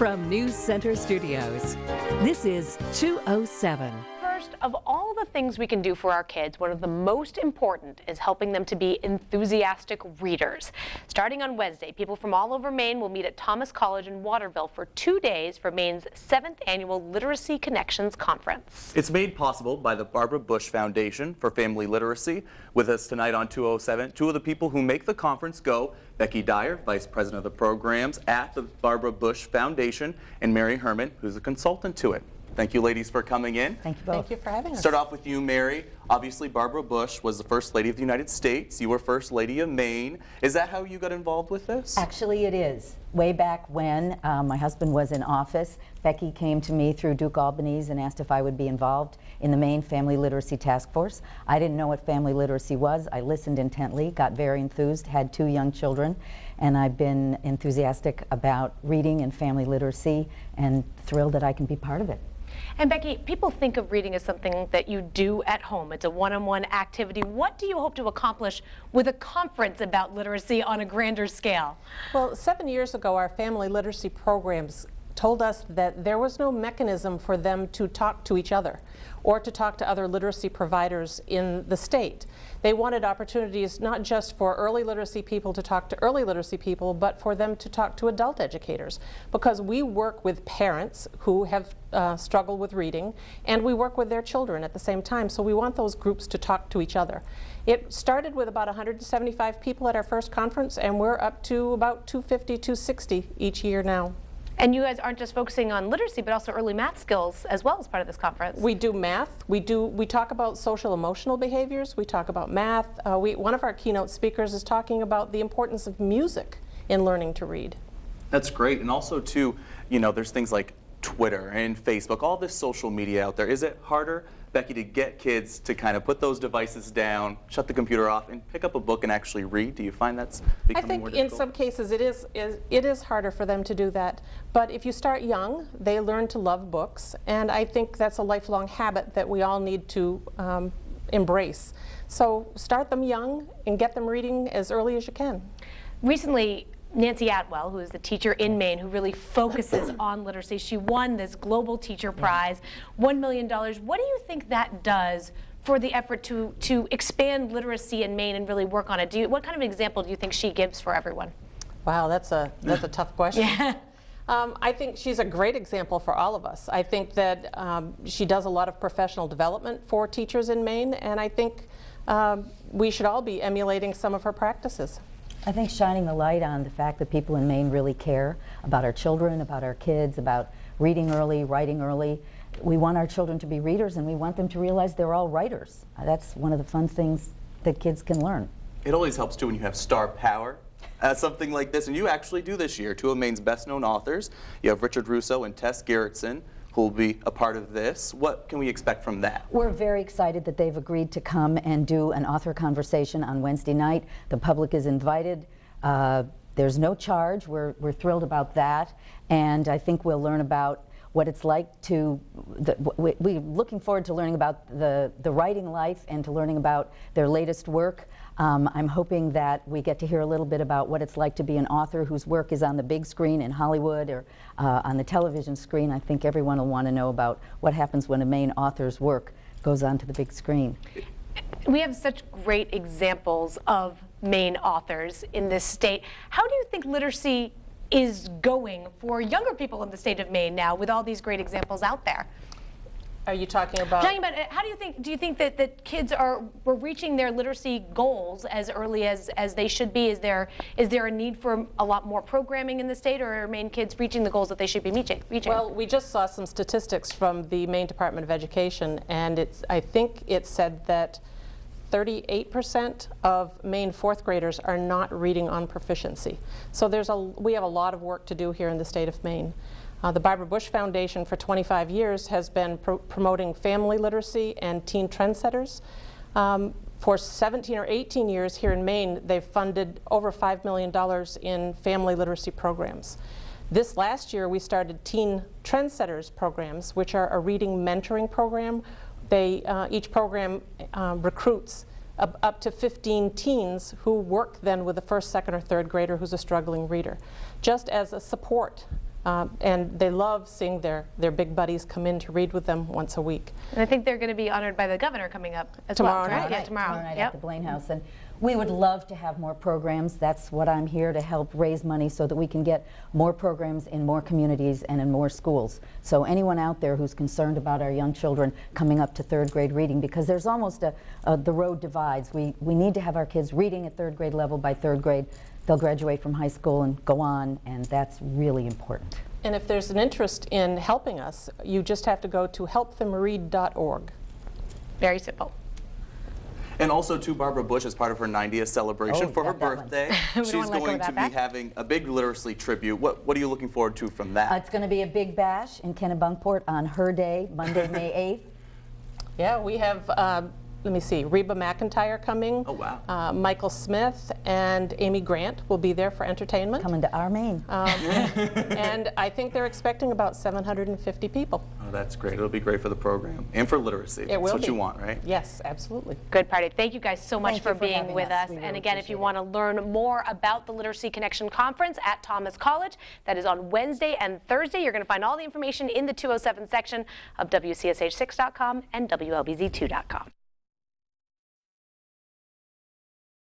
From News Center Studios, this is 207. First, of all the things we can do for our kids, one of the most important is helping them to be enthusiastic readers. Starting on Wednesday, people from all over Maine will meet at Thomas College in Waterville for 2 days for Maine's 7th annual Literacy Connections Conference. It's made possible by the Barbara Bush Foundation for Family Literacy. With us tonight on 207, two of the people who make the conference go: Becky Dyer, Vice President of the Programs at the Barbara Bush Foundation, and Mary Herman, who's a consultant to it. Thank you, ladies, for coming in. Thank you both. Thank you for having us. Start off with you, Mary. Obviously, Barbara Bush was the First Lady of the United States. You were First Lady of Maine. Is that how you got involved with this? Actually, it is. Way back when my husband was in office, Becky came to me through Duke Albany's and asked if I would be involved in the Maine Family Literacy Task Force. I didn't know what family literacy was. I listened intently, got very enthused, had 2 young children, and I've been enthusiastic about reading and family literacy and thrilled that I can be part of it. And Becky, people think of reading as something that you do at home. It's a one-on-one activity. What do you hope to accomplish with a conference about literacy on a grander scale? Well, 7 years ago, our family literacy programs told us that there was no mechanism for them to talk to each other or to talk to other literacy providers in the state. They wanted opportunities not just for early literacy people to talk to early literacy people, but for them to talk to adult educators, because we work with parents who have struggled with reading, and we work with their children at the same time, so we want those groups to talk to each other. It started with about 175 people at our first conference, and we're up to about 250, 260 each year now. And you guys aren't just focusing on literacy, but also early math skills as well as part of this conference. We do math. We talk about social emotional behaviors. We talk about math. One of our keynote speakers is talking about the importance of music in learning to read. That's great. And also, too, you know, there's things like Twitter and Facebook, all this social media out there. Is it harder, Becky, to get kids to kind of put those devices down, shut the computer off, and pick up a book and actually read? Do you find that's becoming more difficult? I think in some cases it is harder for them to do that. But if you start young, they learn to love books, and I think that's a lifelong habit that we all need to embrace. So start them young and get them reading as early as you can. Recently, Nancy Atwell, who is the teacher in Maine who really focuses on literacy, she won this Global Teacher Prize, $1 million. What do you think that does for the effort to expand literacy in Maine and really work on it? What kind of example do you think she gives for everyone? Wow, that's a tough question. Yeah. I think she's a great example for all of us. I think that she does a lot of professional development for teachers in Maine, and I think we should all be emulating some of her practices. I think shining the light on the fact that people in Maine really care about our children, about our kids, about reading early, writing early. We want our children to be readers, and we want them to realize they're all writers. That's one of the fun things that kids can learn. It always helps, too, when you have star power. Something like this, and you actually do this year. 2 of Maine's best-known authors. You have Richard Russo and Tess Gerritsen, who will be a part of this. What can we expect from that? We're very excited that they've agreed to come and do an author conversation on Wednesday night. The public is invited. There's no charge. We're thrilled about that, and I think we'll learn about what it's like to, we're looking forward to learning about the writing life and to learning about their latest work. I'm hoping that we get to hear a little bit about what it's like to be an author whose work is on the big screen in Hollywood or on the television screen. I think everyone will want to know about what happens when a Maine author's work goes onto the big screen. We have such great examples of Maine authors in this state. How do you think literacy is going for younger people in the state of Maine now with all these great examples out there? Are you talking about? How do you think that kids were reaching their literacy goals as early as they should be? Is there a need for a lot more programming in the state, or are Maine kids reaching the goals that they should be reaching? Well, we just saw some statistics from the Maine Department of Education, and I think it said that 38% of Maine 4th graders are not reading on proficiency. So we have a lot of work to do here in the state of Maine. The Barbara Bush Foundation for 25 years has been promoting family literacy and teen trendsetters. For 17 or 18 years here in Maine, they've funded over $5 million in family literacy programs. This last year, we started Teen Trendsetters programs, which are a reading mentoring program. Each program recruits up to 15 teens who work then with the 1st, 2nd, or 3rd grader who's a struggling reader, just as a support And they love seeing their big buddies come in to read with them once a week. And I think they're going to be honored by the governor coming up as Tomorrow well. night. Right? Yeah, tomorrow. night Yep. at the Blaine House. And we would love to have more programs. That's what I'm here to help raise money so that we can get more programs in more communities and in more schools. So anyone out there who's concerned about our young children coming up to third grade reading, because there's almost the road divides. We need to have our kids reading at third grade level by third grade. They'll graduate from high school and go on, and that's really important. And if there's an interest in helping us, you just have to go to helpthemread.org. Very simple. And also, too, Barbara Bush, as part of her 90th celebration for her got that one. birthday, We don't she's wanna let go going of to that. be having a big literacy tribute. What are you looking forward to from that? It's going to be a big bash in Kennebunkport on her day, Monday, May 8th. Yeah, we have, let me see, Reba McIntyre coming. Oh, wow. Michael Smith and Amy Grant will be there for entertainment. Coming to our Maine. And I think they're expecting about 750 people. Oh, that's great. It'll be great for the program and for literacy. It will That's what be. you want, right? Yes, absolutely. Good party. Thank you guys so much Thank for you for being having with us. us. We And really again, if you appreciate want to learn more about the Literacy Connection Conference at Thomas College, that is on Wednesday and Thursday. You're going to find all the information in the 207 section of WCSH6.com and WLBZ2.com.